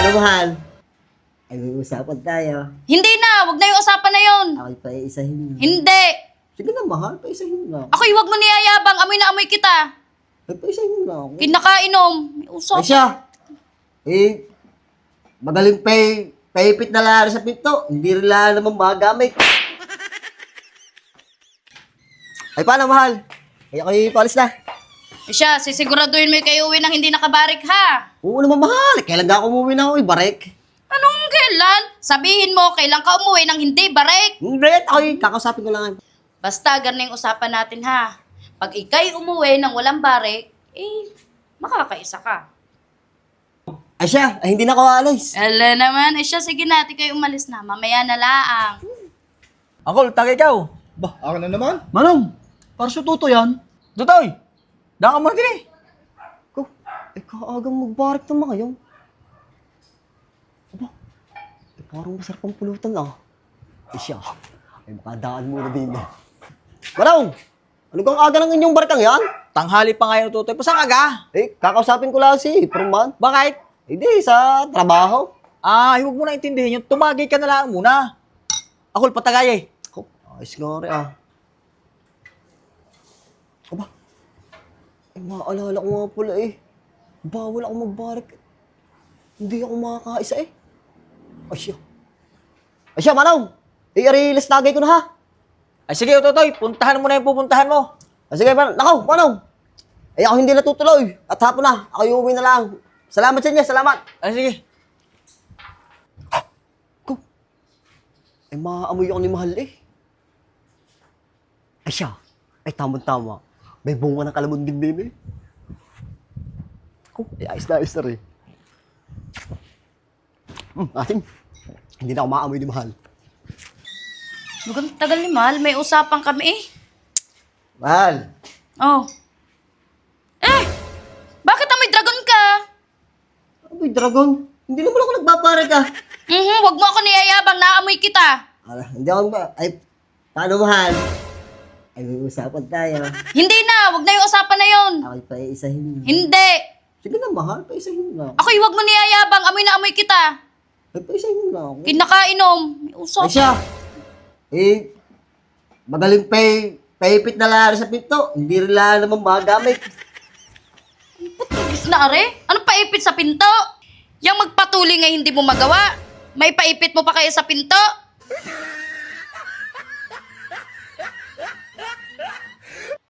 Paano, mahal? Ay, may usapan tayo. Hindi na, wag na yung usapan na yun. Ako'y paisahin na. Hindi. Sige na, mahal. Paisahin na. Ako'y wag mo niyayabang, amoy na amoy kita. Ay, paisahin na ako. Kinakainom. May Ay usap. siya. Eh, magaling paipit na lari sa pinto. Hindi rin lang naman magamit. Ay, paano, mahal? Ay, ako'y palis na. Siya, sisiguraduhin mo yung kayo uwi nang hindi nakabarik ha. Oo naman, mahal. Kailan na ako umuwi na ako, barek? Anong kailan? Sabihin mo, kailan ka umuwi nang hindi barik. Hindi, ako'y kakausapin ko lang. Basta, ganun yung usapan natin ha. Pag ikay umuwi nang walang barik, makakaisa ka. Ay siya, ay hindi na ako aalis. Ala naman, siya, sige natin kayo umalis na. Mamaya na laang. Uncle, tagay ikaw. Bah, ako na naman. Manong, para sa tuto yan. Tutoy, daan ka muna din eh. Ko, eh kaagang magbarik naman kayo. Aba, eh parang masarap ang pulutan ah. Eh siya, ay makadaan muna din eh. Manong, ano kang aga ng inyong barkang yan? Tanghali pa ngayon, tutoy. Pasang aga? Eh, kakausapin ko lang si Perman. Bakit? Hindi, sa trabaho. Huwag mo na intindihin yun. Tumagay ka na lang muna. Uncle, patagay eh. Ko, ayos nga rin ah. Aba, eh maalala ko nga pala eh. Bawal ako magbarik. Hindi ako makakaisa eh. Ay siya. Ay siya, Manong. Eh, arilis tagay ko na ha. Ay sige, tutoy. Puntahan mo na yung pupuntahan mo. Ah, sige, nakaw, Manong. Eh, ako hindi natutuloy. At hapon na, ako yung uwi na lang. Salamat sa inyo, salamat. Ay sige. Ko, eh, maaamoy ako ni Mahal eh. Ay siya, ay tamang-tama. May bunga ng kalamundin din eh. Ko, eh, ayos na rin. Ating, hindi na ako maaamoy ni Mahal. Mukhang tagal ni Mahal, may usapan kami eh. Mahal, Oh. Bakit amoy dragon ka? amoy dragon. Hindi naman ako nagpaparik ah. Wag mo ako niyayabang, naamoy kita. Hindi ako ba? Ay, paano, Mahal? Ay, may usapan tayo. Hindi na, wag na yung usapan na yun. Ako'y paisahin na. Hindi. Sige na, Mahal. Paisahin na. Ako'y wag mo niyayabang, amoy na amoy kita. Ay, paisahin na ako. Kinakainom. May Ay usap. siya. Eh, magaling paipit na lari sa pinto. Hindi rin lang naman magamit. Putigis na are? Ano paipit sa pinto? Yang magpatuloy nga hindi mo magawa. May paipit mo pa kaya sa pinto?